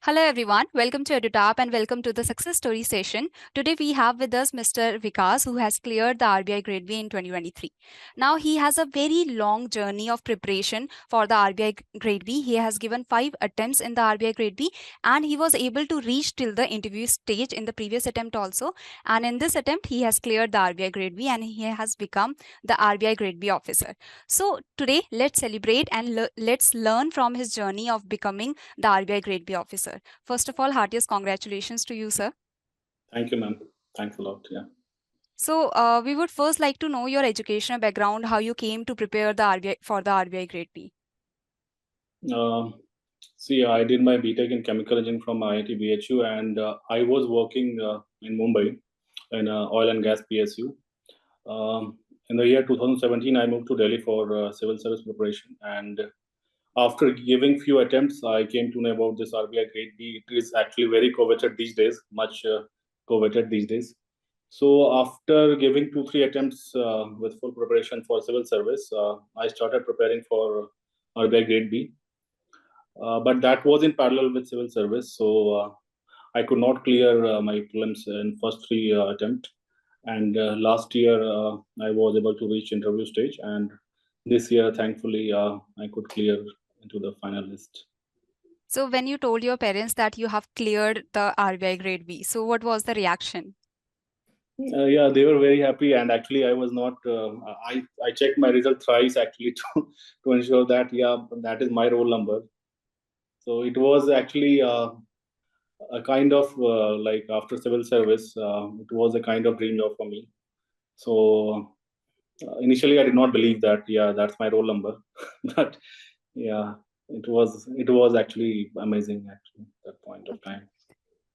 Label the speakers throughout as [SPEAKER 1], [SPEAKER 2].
[SPEAKER 1] Hello everyone, welcome to EduTap and welcome to the success story session. Today we have with us Mr. Vikas who has cleared the RBI Grade B in 2023. Now he has a very long journey of preparation for the RBI Grade B. He has given 5 attempts in the RBI Grade B and he was able to reach till the interview stage in the previous attempt also. And in this attempt he has cleared the RBI Grade B and he has become the RBI Grade B officer. So today let's celebrate and let's learn from his journey of becoming the RBI Grade B officer. First of all, heartiest congratulations to you, sir.
[SPEAKER 2] Thank you, ma'am. Thanks a lot. Yeah.
[SPEAKER 1] So, we would first like to know your educational background, how you came to prepare the RBI for the RBI Grade B.
[SPEAKER 2] See, I did my BTech in chemical engineering from IIT BHU, and I was working in Mumbai in oil and gas PSU. In the year 2017, I moved to Delhi for civil service preparation, and after giving few attempts, I came to know about this RBI Grade B. It is actually very coveted these days, much coveted these days. So after giving 2-3 attempts with full preparation for civil service, I started preparing for RBI Grade B. But that was in parallel with civil service, so I could not clear my prelims in first 3 attempts. And last year, I was able to reach interview stage, and this year, thankfully, I could clear into the finalist.
[SPEAKER 1] So, when you told your parents that you have cleared the RBI Grade B, so what was the reaction?
[SPEAKER 2] Yeah, they were very happy, and actually, I was not. I checked my result thrice actually to ensure that that is my roll number. So it was actually a kind of like after civil service, it was a kind of dream job for me. So initially, I did not believe that that's my roll number, but yeah, it was actually amazing actually at that point of time.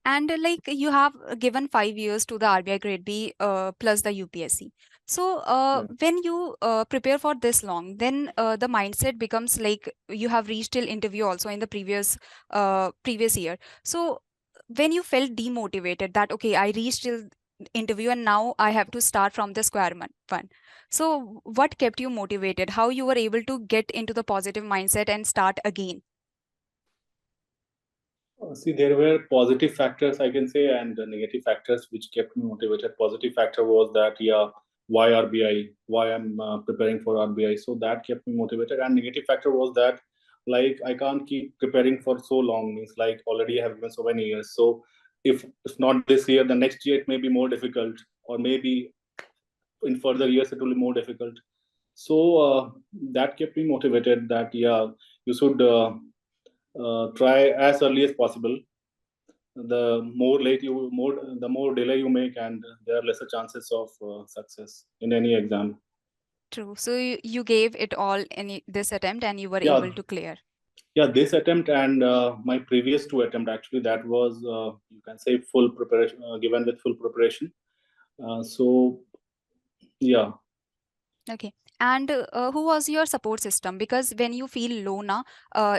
[SPEAKER 1] And like you have given 5 years to the RBI Grade B plus the UPSC. So when you prepare for this long, then the mindset becomes like you have reached till interview also in the previous year. So when you felt demotivated that okay, I reached till interview and now I have to start from the square one. So what kept you motivated? How you were able to get into the positive mindset and start again?
[SPEAKER 2] See, there were positive factors, I can say, and negative factors which kept me motivated. Positive factor was that, why RBI? Why I'm preparing for RBI? So that kept me motivated. And negative factor was that, like, I can't keep preparing for so long. Means like already I have given so many years. So if not this year, the next year it may be more difficult, or maybe in further years it will be more difficult. So that kept me motivated. That you should try as early as possible. The more delay you make, and there are lesser chances of success in any exam.
[SPEAKER 1] True. So you gave it all in this attempt and you were
[SPEAKER 2] Yeah,
[SPEAKER 1] able to clear.
[SPEAKER 2] yeah. This attempt and my previous 2 attempt, actually, that was you can say full preparation, given with full preparation. So yeah.
[SPEAKER 1] Okay. And who was your support system? Because when you feel low now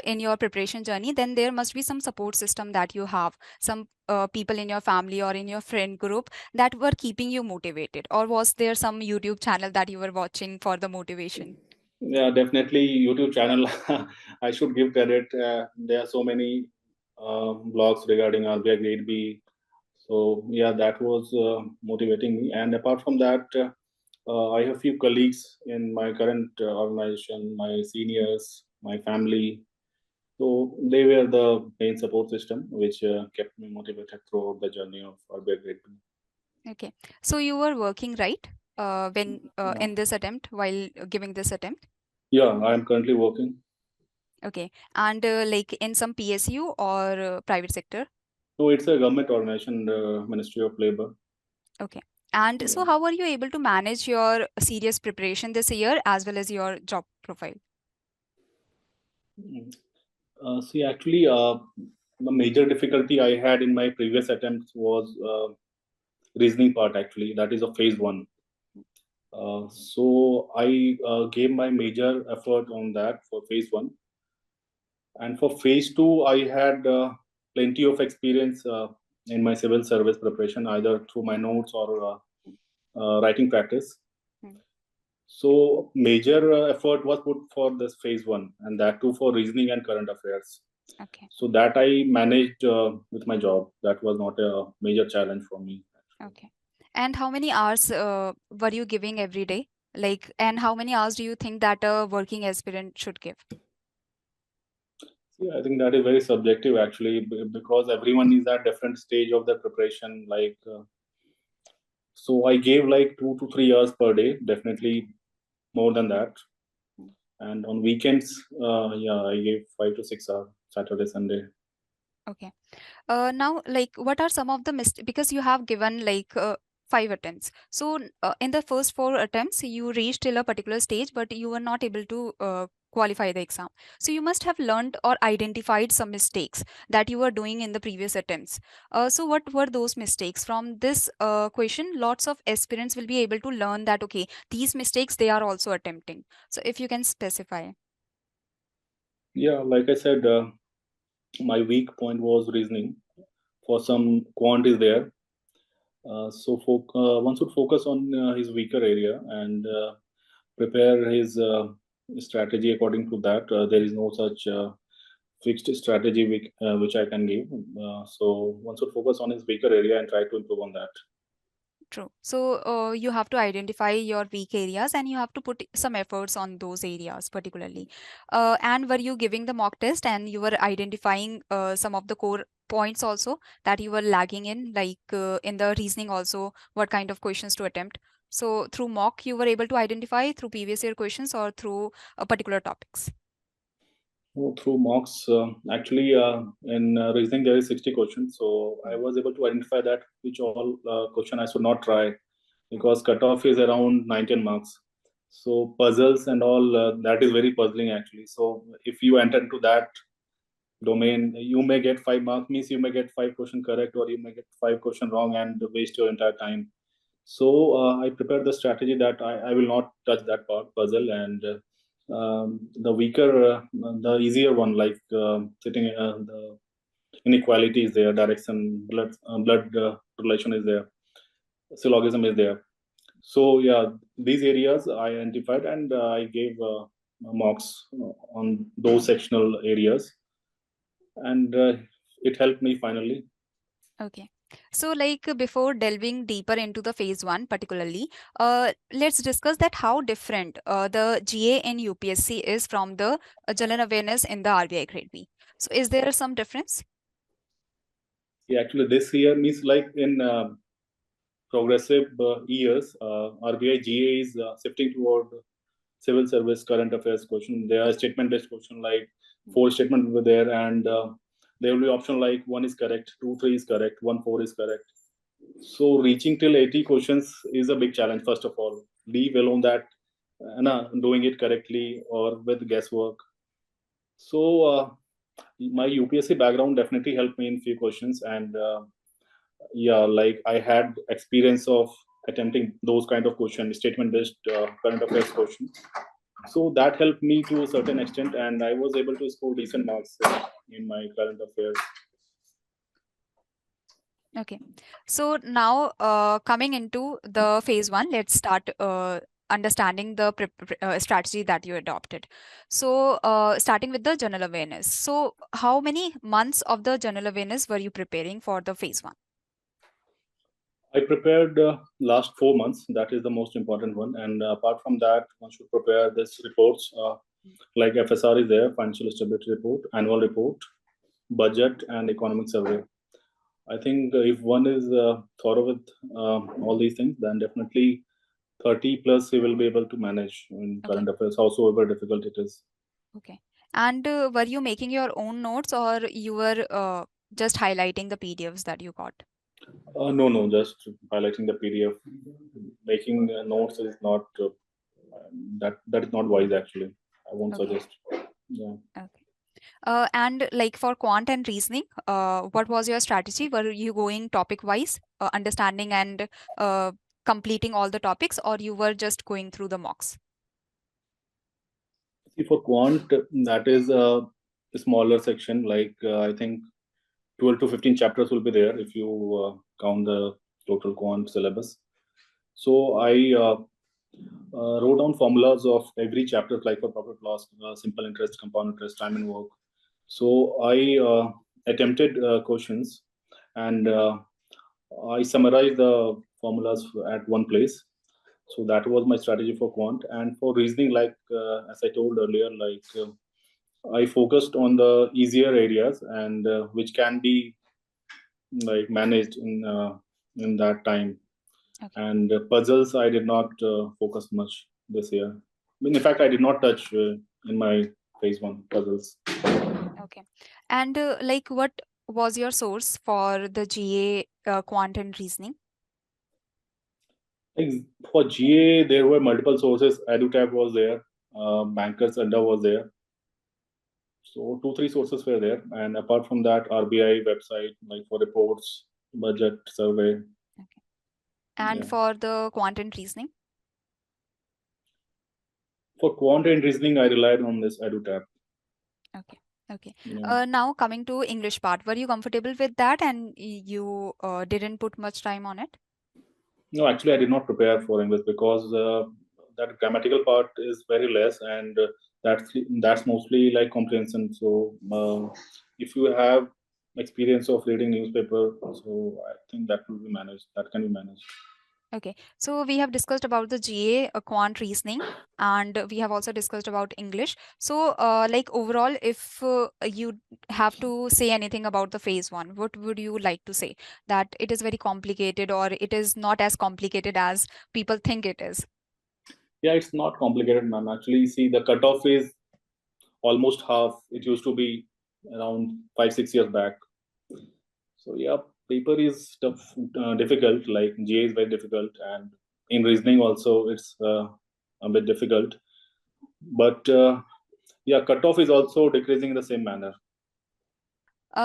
[SPEAKER 1] in your preparation journey, then there must be some support system that you have, some people in your family or in your friend group that were keeping you motivated. Or was there some YouTube channel that you were watching for the motivation?
[SPEAKER 2] Yeah, definitely YouTube channel. I should give credit. There are so many blogs regarding RBI Grade B. So yeah, that was motivating me. And apart from that, I have few colleagues in my current organization, my seniors, my family. So they were the main support system, which kept me motivated throughout the journey of RBI Grade B.
[SPEAKER 1] Okay. So you were working, right? When
[SPEAKER 2] Yeah,
[SPEAKER 1] in this attempt, while giving this attempt?
[SPEAKER 2] yeah, I am currently working.
[SPEAKER 1] Okay. And like in some PSU or private sector?
[SPEAKER 2] So it's a government organization, the Ministry of Labor.
[SPEAKER 1] Okay. And
[SPEAKER 2] Yeah.
[SPEAKER 1] so how are you able to manage your serious preparation this year as well as your job profile?
[SPEAKER 2] Mm. See, actually, the major difficulty I had in my previous attempts was reasoning part. Actually, that is a phase one. So I gave my major effort on that for phase one, and for phase two, I had plenty of experience in my civil service preparation, either through my notes or writing practice.
[SPEAKER 1] Hmm.
[SPEAKER 2] So major effort was put for this phase one, and that too for reasoning and current affairs.
[SPEAKER 1] Okay.
[SPEAKER 2] So that I managed with my job. That was not a major challenge for me.
[SPEAKER 1] Okay. And how many hours were you giving every day? Like, and how many hours do you think that a working aspirant should give?
[SPEAKER 2] Yeah, I think that is very subjective actually, because everyone is at different stage of the preparation. So I gave like 2 to 3 hours per day, definitely more than that.
[SPEAKER 1] Mm.
[SPEAKER 2] And on weekends, yeah, I gave 5 to 6 hours, Saturday, Sunday.
[SPEAKER 1] Okay. Now, like, what are some of the mistakes? Because you have given like 5 attempts. So, in the first 4 attempts, you reached till a particular stage, but you were not able to qualify the exam. So, you must have learned or identified some mistakes that you were doing in the previous attempts. So, what were those mistakes? From this question, lots of aspirants will be able to learn that, okay, these mistakes they are also attempting. So, if you can specify.
[SPEAKER 2] Yeah, like I said, my weak point was reasoning. For some quant is there. One should focus on his weaker area and prepare his strategy according to that. There is no such fixed strategy which I can give. So one should focus on his weaker area and try to improve on that.
[SPEAKER 1] True. So you have to identify your weak areas and you have to put some efforts on those areas particularly. And were you giving the mock test and you were identifying some of the core points also that you were lagging in, like in the reasoning also, what kind of questions to attempt? So through mock, you were able to identify through previous year questions or through particular topics.
[SPEAKER 2] Oh, through mocks, actually, in reasoning there is 60 questions, so I
[SPEAKER 1] Mm,
[SPEAKER 2] was able to identify that which all question I should not try,
[SPEAKER 1] mm,
[SPEAKER 2] because cutoff is around 19 marks. So puzzles and all, that is very puzzling actually. So if you enter into that domain, you may get 5 marks, means you may get 5 question correct, or you may get 5 question wrong and waste your entire time. So I prepared the strategy that I will not touch that part puzzle, and the weaker, the easier one, like sitting the inequality is there, direction, blood relation is there, syllogism is there. So yeah, these areas I identified, and I gave marks on those sectional areas, and it helped me finally.
[SPEAKER 1] okay. So, like before delving deeper into the phase one, particularly, let's discuss that how different the GA in UPSC is from the general awareness in the RBI Grade B. So, is there some difference?
[SPEAKER 2] Yeah, actually, this year means like in progressive years, RBI GA is shifting toward civil service current affairs question. There are statement based question like four statement over there, and there will be option like one is correct, two, three is correct, one, four is correct. So reaching till 80 questions is a big challenge. First of all, leave alone that doing it correctly or with guesswork. So my UPSC background definitely helped me in few questions, and yeah, like I had experience of attempting those kind of questions, statement based current affairs questions. So that helped me to a certain extent, and I was able to score decent marks in my current affairs.
[SPEAKER 1] Okay. So, now coming into the phase one, let's start understanding the strategy that you adopted. So, starting with the general awareness. So, how many months of the general awareness were you preparing for the phase one?
[SPEAKER 2] I prepared last 4 months. That is the most important one. And apart from that, one should prepare this reports like FSR is there, financial stability report, annual report, budget, and economic survey. I think if one is thorough with all these things, then definitely 30 plus he will be able to manage in
[SPEAKER 1] Okay.
[SPEAKER 2] current affairs, howsoever difficult it is.
[SPEAKER 1] Okay. And were you making your own notes or you were just highlighting the PDFs that you got?
[SPEAKER 2] No, just highlighting the PDF. Making notes is not that is not wise actually. I won't
[SPEAKER 1] Okay.
[SPEAKER 2] suggest. Yeah.
[SPEAKER 1] Okay. And like for quant and reasoning, what was your strategy? Were you going topic wise, understanding and uh, completing all the topics, or you were just going through the mocks?
[SPEAKER 2] See, for quant, that is a smaller section. Like I think 12 to 15 chapters will be there if you count the total quant syllabus. So I wrote down formulas of every chapter, like for profit loss, simple interest, compound interest, time and work. So I attempted questions, and I summarized the formulas at one place. So that was my strategy for quant. And for reasoning, like as I told earlier, I focused on the easier areas and which can be like managed in that time.
[SPEAKER 1] Okay.
[SPEAKER 2] And puzzles, I did not focus much this year. I mean, in fact, I did not touch in my phase one puzzles.
[SPEAKER 1] Okay. And like, what was your source for the GA quant and reasoning?
[SPEAKER 2] Like, for GA, there were multiple sources. EduTap was there, Bankers Adda was there. So two, three sources were there. And apart from that, RBI website, like for reports, budget, survey.
[SPEAKER 1] Okay. And
[SPEAKER 2] Yeah.
[SPEAKER 1] for the quant and reasoning?
[SPEAKER 2] For quant and reasoning, I relied on this EduTap.
[SPEAKER 1] Okay. Okay.
[SPEAKER 2] Yeah.
[SPEAKER 1] Now coming to English part, were you comfortable with that and you didn't put much time on it?
[SPEAKER 2] No, actually, I did not prepare for English because that grammatical part is very less, and that's mostly like comprehension. So, if you have experience of reading newspaper, so I think that will be managed. That can be managed.
[SPEAKER 1] Okay, so we have discussed about the GA, quant reasoning, and we have also discussed about English. So, like overall, if you have to say anything about the phase one, what would you like to say? That it is very complicated, or it is not as complicated as people think it is?
[SPEAKER 2] Yeah, it's not complicated, ma'am. Actually, see, the cutoff is almost half. It used to be around 5 6 years back. So yeah, paper is tough, difficult. Like GA is very difficult, and in reasoning also it's a bit difficult. But yeah, cutoff is also decreasing in the same manner.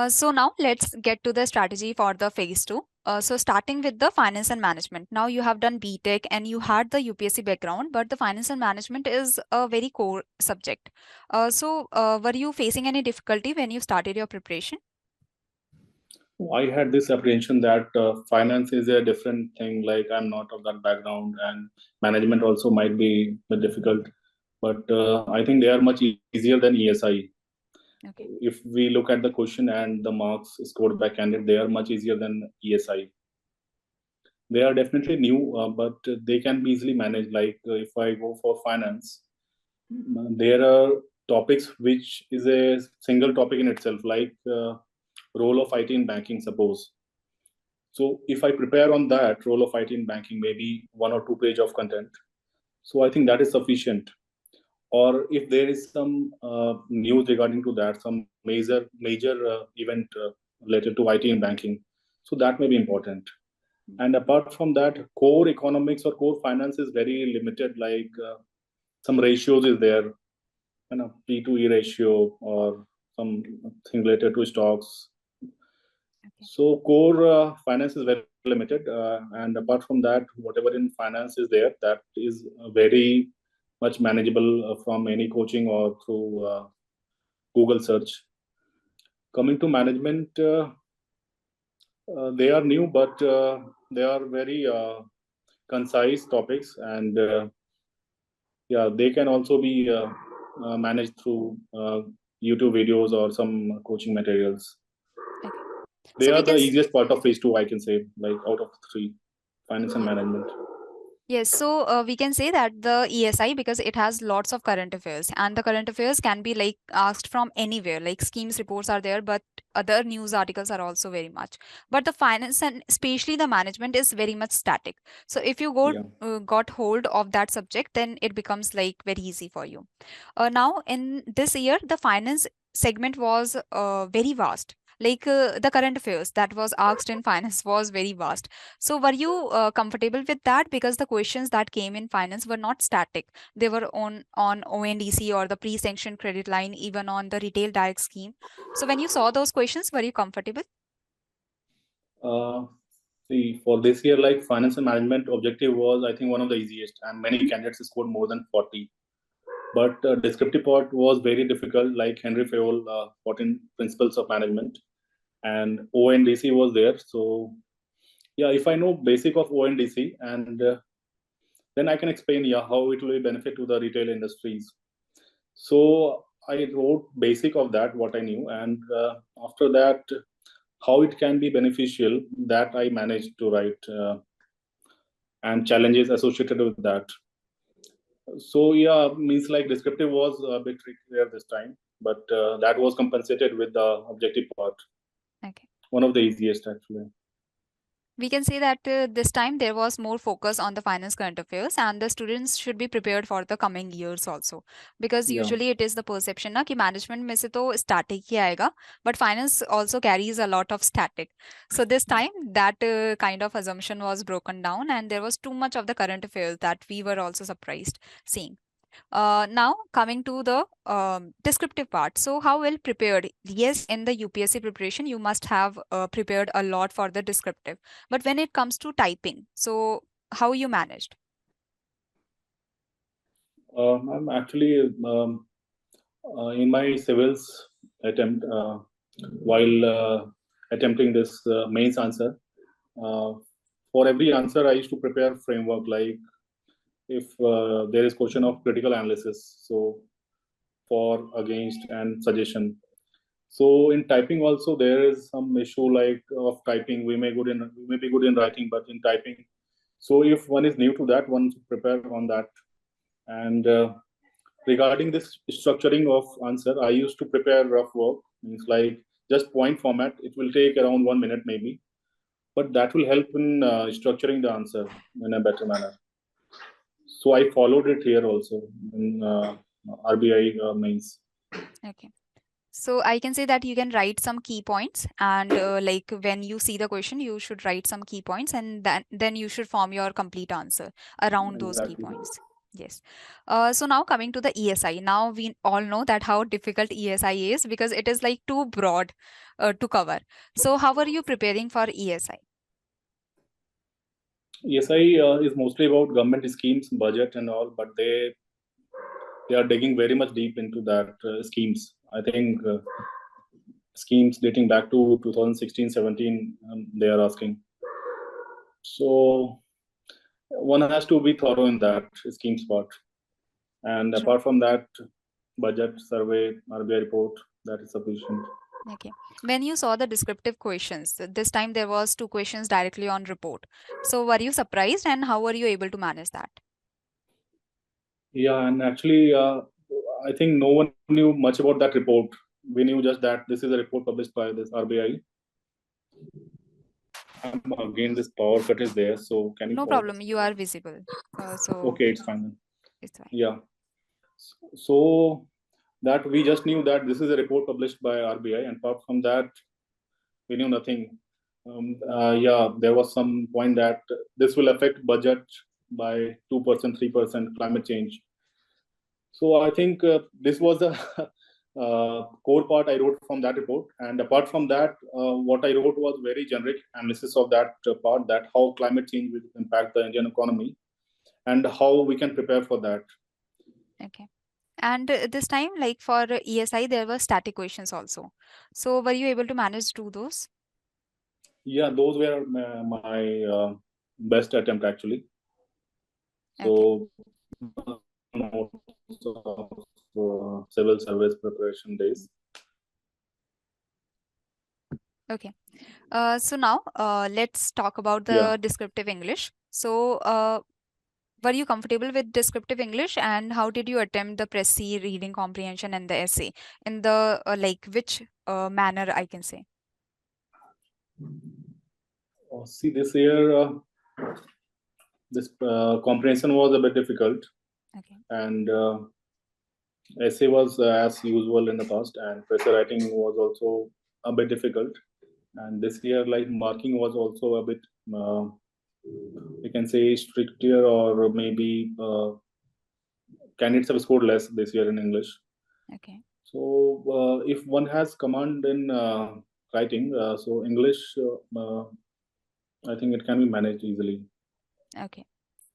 [SPEAKER 1] So now let's get to the strategy for the phase two. So starting with the finance and management. Now you have done BTech and you had the UPSC background, but the finance and management is a very core subject. So were you facing any difficulty when you started your preparation?
[SPEAKER 2] I had this apprehension that finance is a different thing. Like I'm not of that background, and management also might be a bit difficult. But I think they are much easier than ESI.
[SPEAKER 1] Okay.
[SPEAKER 2] If we look at the question and the marks scored by candidate, they are much easier than ESI. They are definitely new, but they can be easily managed. Like if I go for finance, there are topics which is a single topic in itself, like role of IT in banking, suppose. So if I prepare on that role of IT in banking, maybe 1 or 2 page of content. So I think that is sufficient. Or if there is some news regarding to that, some major event related to IT in banking, so that may be important. And apart from that, core economics or core finance is very limited. Like some ratios is there, P to E ratio or something related to stocks.
[SPEAKER 1] Okay.
[SPEAKER 2] So core finance is very limited, and apart from that, whatever in finance is there, that is very much manageable from any coaching or through Google search. Coming to management, they are new, but they are very concise topics, and yeah, they can also be managed through YouTube videos or some coaching materials.
[SPEAKER 1] Okay.
[SPEAKER 2] They
[SPEAKER 1] So
[SPEAKER 2] are
[SPEAKER 1] we
[SPEAKER 2] the
[SPEAKER 1] can
[SPEAKER 2] easiest part of phase two, I can say, like out of three, finance and management.
[SPEAKER 1] Yes, so we can say that the ESI, because it has lots of current affairs, and the current affairs can be like asked from anywhere. Like schemes reports are there, but other news articles are also very much. But the finance and especially the management is very much static. So if you
[SPEAKER 2] Yeah.
[SPEAKER 1] got hold of that subject, then it becomes like very easy for you. Now in this year, the finance segment was very vast. Like the current affairs that was asked in finance was very vast. So were you comfortable with that? Because the questions that came in finance were not static. They were on ONDC or the pre-sanctioned credit line, even on the retail direct scheme. So when you saw those questions, were you comfortable?
[SPEAKER 2] Uh, See, for this year, like finance and management objective was, I think, one of the easiest, and many candidates scored more than 40. But descriptive part was very difficult, like Henry Fayol, 14 Principles of Management, and ONDC was there. So, yeah, if I know basic of ONDC, and then I can explain, yeah, how it will be benefit to the retail industries. So, I wrote basic of that, what I knew, and after that, how it can be beneficial, that I managed to write, and challenges associated with that. So yeah, means like descriptive was a bit trickier this time, but that was compensated with the objective part.
[SPEAKER 1] Okay.
[SPEAKER 2] One of the easiest actually.
[SPEAKER 1] We can say that this time there was more focus on the finance current affairs, and the students should be prepared for the coming years also, because
[SPEAKER 2] Yeah.
[SPEAKER 1] usually it is the perception na कि management में से तो static ही आएगा, but finance also carries a lot of static. So this time that kind of assumption was broken down, and there was too much of the current affairs that we were also surprised seeing. Now coming to the descriptive part. So how well prepared? Yes, in the UPSC preparation, you must have prepared a lot for the descriptive. But when it comes to typing, so how you managed?
[SPEAKER 2] I'm actually in my civils attempt, while attempting this mains answer. Uh, for every answer, I used to prepare framework, like if there is question of critical analysis, so for, against, and suggestion. So in typing also there is some issue like of typing. We may be good in writing, but in typing. So if one is new to that, one should prepare on that. And regarding this structuring of answer, I used to prepare rough work. Means like just point format. It will take around 1 minute maybe, but that will help in structuring the answer in a better manner. So I followed it here also in RBI mains.
[SPEAKER 1] Okay. So I can say that you can write some key points, and like when you see the question, you should write some key points, and then you should form your complete answer around those key
[SPEAKER 2] Exactly.
[SPEAKER 1] points. Yes. So now coming to the ESI. Now we all know that how difficult ESI is, because it is like too broad to cover. So how are you preparing for ESI?
[SPEAKER 2] ESI is mostly about government schemes, budget, and all, but they are digging very much deep into that schemes. I think schemes dating back to 2016-17, they are asking. So one has to be thorough in that schemes part. And
[SPEAKER 1] True.
[SPEAKER 2] apart from that, budget, survey, RBI report, that is sufficient.
[SPEAKER 1] Okay. When you saw the descriptive questions, this time there was two questions directly on report. So were you surprised, and how were you able to manage that?
[SPEAKER 2] Yeah, and actually, I think no one knew much about that report. We knew just that this is a report published by this RBI. Again, this power cut is there, so can you
[SPEAKER 1] No
[SPEAKER 2] pause?
[SPEAKER 1] problem. You are visible. So
[SPEAKER 2] Okay, it's fine then.
[SPEAKER 1] it's fine.
[SPEAKER 2] Yeah. So that we just knew that this is a report published by RBI, and apart from that, we knew nothing. Yeah, there was some point that this will affect budget by 2%, 3%, climate change. So I think this was the core part I wrote from that report. And apart from that, what I wrote was very generic analysis of that part, that how climate change will impact the Indian economy and how we can prepare for that.
[SPEAKER 1] Okay. And this time, like for ESI, there were static questions also. So were you able to manage to do those?
[SPEAKER 2] Yeah, those were my best attempt actually.
[SPEAKER 1] Okay.
[SPEAKER 2] So most of civil service preparation days.
[SPEAKER 1] Okay. So now let's talk about
[SPEAKER 2] Yeah.
[SPEAKER 1] the descriptive English. So were you comfortable with descriptive English, and how did you attempt the Pressy reading comprehension and the essay in the like which manner I can say?
[SPEAKER 2] See, this year this comprehension was a bit difficult,
[SPEAKER 1] Okay.
[SPEAKER 2] and essay was as usual in the past, and pressure writing was also a bit difficult. And this year, like marking was also a bit, we can say, stricter, or maybe candidates have scored less this year in English.
[SPEAKER 1] Okay.
[SPEAKER 2] So if one has command in writing, so English, I think it can be managed easily.
[SPEAKER 1] Okay.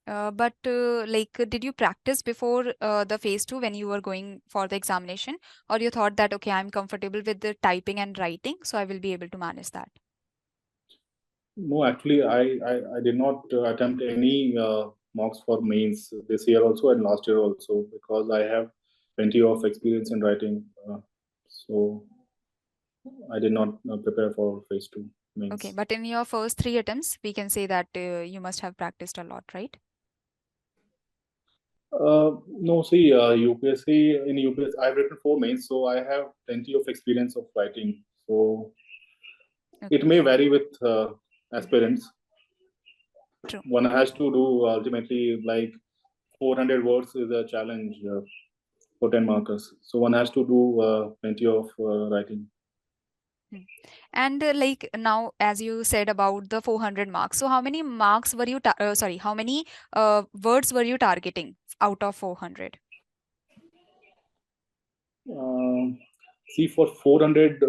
[SPEAKER 1] But like, did you practice before the phase two when you were going for the examination, or you thought that okay, I'm comfortable with the typing and writing, so I will be able to manage that?
[SPEAKER 2] No, actually, I did not attempt any mocks for mains this year also and last year also, because I have plenty of experience in writing. So I did not prepare for phase 2 mains.
[SPEAKER 1] Okay, but in your first 3 attempts, we can say that you must have practiced a lot, right?
[SPEAKER 2] No, see, UPSC, in UPSC, I've written 4 mains, so I have plenty of experience of writing. So
[SPEAKER 1] Okay.
[SPEAKER 2] it may vary with aspirants.
[SPEAKER 1] True.
[SPEAKER 2] One has to do ultimately like 400 words is a challenge for 10 markers. So one has to do plenty of writing.
[SPEAKER 1] And like now, as you said about the 400 marks, so how many marks were you, sorry, how many words were you targeting out of 400?
[SPEAKER 2] See, for 400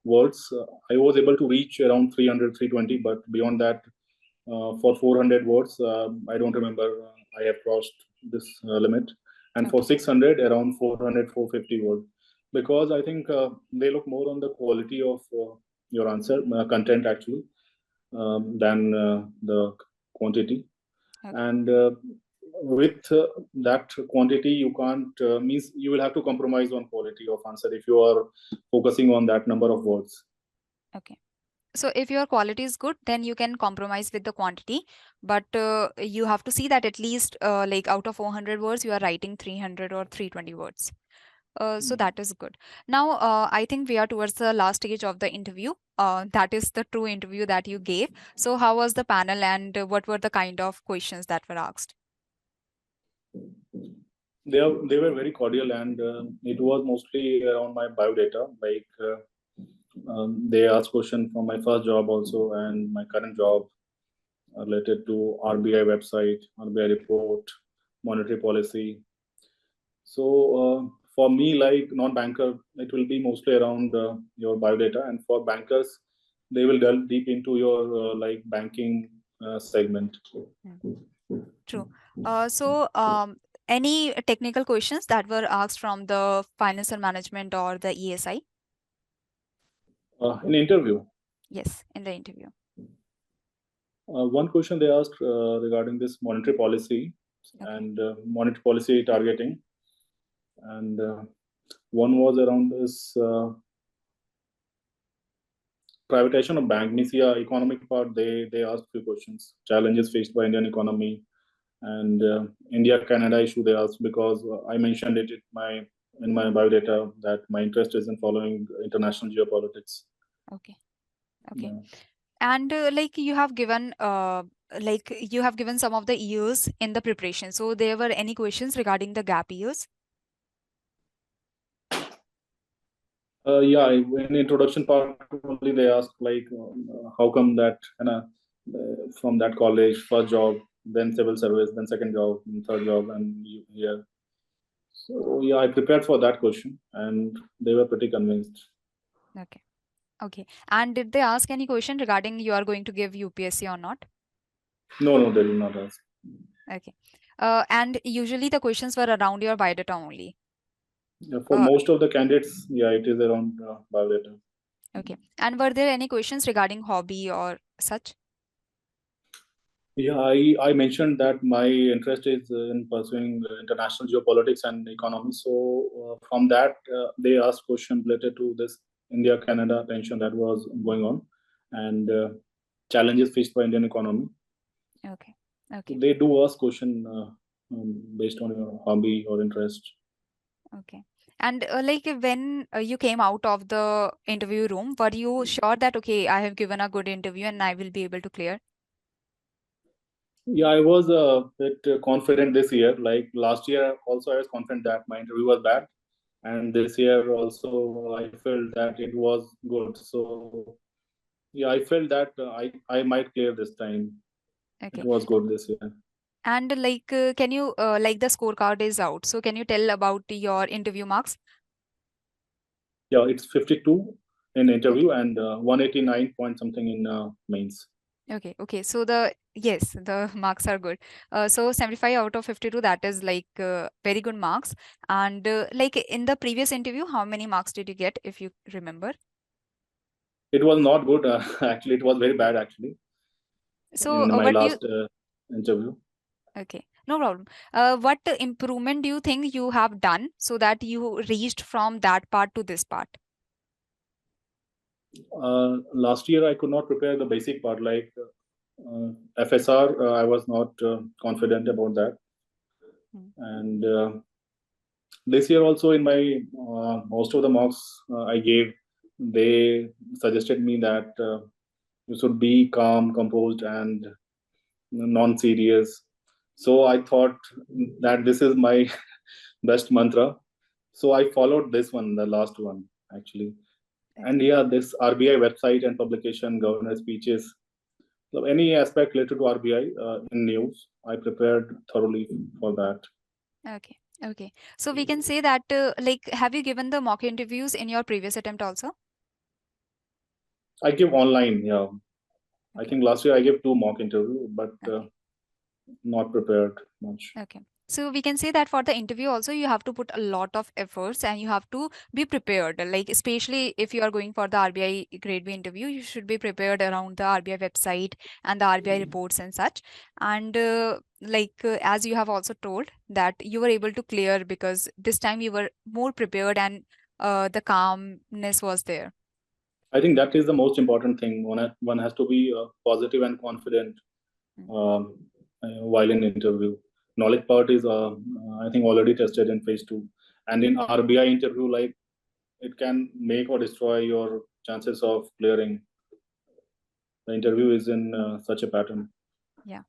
[SPEAKER 2] words, I was able to reach around 300, 320, but beyond that, for 400 words, I don't remember I have crossed this limit. And for
[SPEAKER 1] Okay.
[SPEAKER 2] 600, around 400, 450 words. Because I think they look more on the quality of your answer, content actually, than the quantity.
[SPEAKER 1] Okay.
[SPEAKER 2] And with that quantity, you can't, means you will have to compromise on quality of answer if you are focusing on that number of words.
[SPEAKER 1] Okay. So if your quality is good, then you can compromise with the quantity, but you have to see that at least like out of 400 words, you are writing 300 or 320 words. So that is good. Now, I think we are towards the last stage of the interview. That is the true interview that you gave. So how was the panel and what were the kind of questions that were asked?
[SPEAKER 2] They were very cordial, and it was mostly around my biodata. Like they asked question from my first job also and my current job related to RBI website, RBI report, monetary policy. So for me, like non-banker, it will be mostly around your biodata, and for bankers, they will delve deep into your like banking segment.
[SPEAKER 1] True. So any technical questions that were asked from the financial management or the ESI?
[SPEAKER 2] In interview,
[SPEAKER 1] Yes, in the interview.
[SPEAKER 2] one question they asked regarding this monetary policy and monetary policy targeting, and one was around this privatization of bank. Means yeah, economic part. They asked few questions. Challenges faced by Indian economy and India-Canada issue they asked, because I mentioned it in my biodata that my interest is in following international geopolitics.
[SPEAKER 1] Okay. Okay.
[SPEAKER 2] Yeah.
[SPEAKER 1] And like you have given some of the years in the preparation. So there were any questions regarding the gap years?
[SPEAKER 2] Yeah, in introduction part only they asked like how come that from that college first job, then civil service, then second job, then third job, and here. So yeah, I prepared for that question, and they were pretty convinced.
[SPEAKER 1] Okay. Okay. And did they ask any question regarding you are going to give UPSC or not?
[SPEAKER 2] No, they did not ask.
[SPEAKER 1] Okay. And usually the questions were around your biodata only.
[SPEAKER 2] Yeah, for most of the candidates, yeah, it is around biodata.
[SPEAKER 1] Okay. And were there any questions regarding hobby or such?
[SPEAKER 2] Yeah, I mentioned that my interest is in pursuing international geopolitics and economy. So from that, they asked questions related to this India-Canada tension that was going on, and challenges faced by Indian economy.
[SPEAKER 1] Okay. Okay.
[SPEAKER 2] So they do ask question based on your hobby or interest.
[SPEAKER 1] Okay. And like when you came out of the interview room, were you sure that, okay, I have given a good interview and I will be able to clear?
[SPEAKER 2] Yeah, I was a bit confident this year. Like last year, also I was confident that my interview was bad, and this year also I felt that it was good. So yeah, I felt that I might clear this time. It
[SPEAKER 1] Okay.
[SPEAKER 2] was good this year.
[SPEAKER 1] And like, can you like the scorecard is out? So can you tell about your interview marks?
[SPEAKER 2] Yeah, it's 52 in
[SPEAKER 1] Okay.
[SPEAKER 2] interview and 189 point something in mains.
[SPEAKER 1] Okay. Okay. So the marks are good. So 75 out of 52, that is like very good marks. And like in the previous interview, how many marks did you get, if you remember?
[SPEAKER 2] It was not good. Actually, it was very bad actually
[SPEAKER 1] So
[SPEAKER 2] in my
[SPEAKER 1] what do you
[SPEAKER 2] last interview.
[SPEAKER 1] Okay. No problem. What improvement do you think you have done so that you reached from that part to this part?
[SPEAKER 2] Last year I could not prepare the basic part like FSR. I was not confident about that, and this year also in my most of the mocks I gave, they suggested me that you should be calm, composed, and non-serious. So I thought that this is my best mantra. So I followed this one, the last one actually. And yeah, this RBI website and publication, governor speeches, so any aspect related to RBI in news, I prepared thoroughly for that.
[SPEAKER 1] Okay. Okay. So we can say that, like, have you given the mock interviews in your previous attempt also?
[SPEAKER 2] I give online, yeah. I
[SPEAKER 1] Okay.
[SPEAKER 2] think last year I gave 2 mock interview, but
[SPEAKER 1] Okay.
[SPEAKER 2] not prepared much.
[SPEAKER 1] Okay. So we can say that for the interview also you have to put a lot of efforts and you have to be prepared. Like especially if you are going for the RBI Grade B interview, you should be prepared around the RBI website and the RBI reports and such. And as you have also told that you were able to clear because this time you were more prepared and the calmness was there.
[SPEAKER 2] I think that is the most important thing. One has to be positive and confident
[SPEAKER 1] Mm.
[SPEAKER 2] while in interview. Knowledge part is, I think, already tested in phase 2. And in RBI interview, like it can make or destroy your chances of clearing. The interview is in such a pattern.
[SPEAKER 1] Yeah.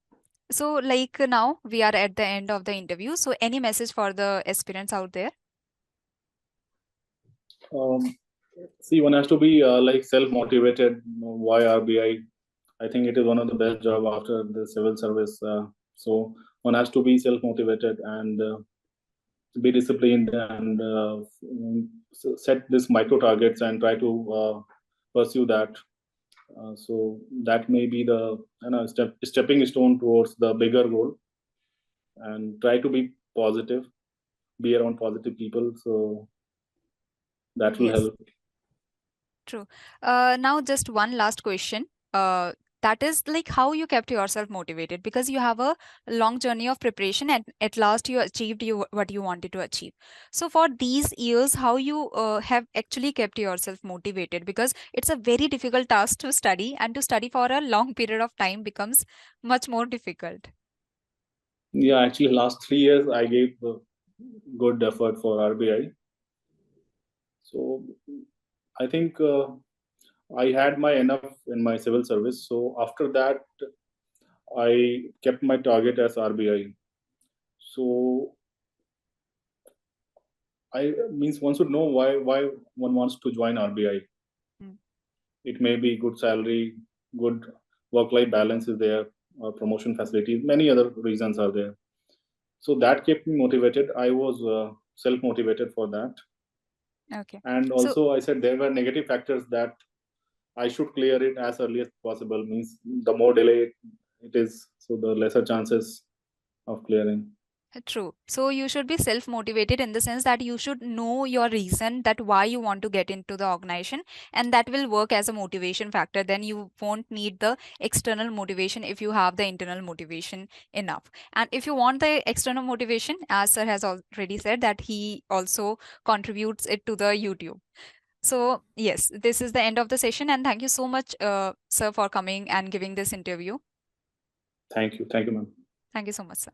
[SPEAKER 1] So like now we are at the end of the interview. So any message for the aspirants out there?
[SPEAKER 2] Um, See, one has to be like self-motivated. Why RBI? I think it is one of the best job after the civil service. So one has to be self-motivated and be disciplined and set these micro targets and try to pursue that. So that may be the stepping stone towards the bigger goal. And try to be positive, be around positive people. So that will
[SPEAKER 1] Yes.
[SPEAKER 2] help.
[SPEAKER 1] True. Now, just one last question. That is like how you kept yourself motivated because you have a long journey of preparation and at last you achieved what you wanted to achieve. So for these years, how you have actually kept yourself motivated because it's a very difficult task to study and to study for a long period of time becomes much more difficult.
[SPEAKER 2] Yeah, actually, last 3 years I gave good effort for RBI. So I think I had my enough in my civil service. So after that, I kept my target as RBI. So I means one should know why one wants to join RBI.
[SPEAKER 1] Mm.
[SPEAKER 2] It may be good salary, good work-life balance is there, promotion facilities, many other reasons are there. So that kept me motivated. I was self-motivated for that.
[SPEAKER 1] Okay.
[SPEAKER 2] And
[SPEAKER 1] So
[SPEAKER 2] also I said there were negative factors that I should clear it as early as possible. Means the more delay it is, so the lesser chances of clearing.
[SPEAKER 1] true. So you should be self-motivated in the sense that you should know your reason that why you want to get into the organization and that will work as a motivation factor. Then you won't need the external motivation if you have the internal motivation enough. And if you want the external motivation, as sir has already said that he also contributes it to the YouTube. So yes, this is the end of the session and thank you so much, sir, for coming and giving this interview.
[SPEAKER 2] Thank you, ma'am.
[SPEAKER 1] Thank you so much, sir.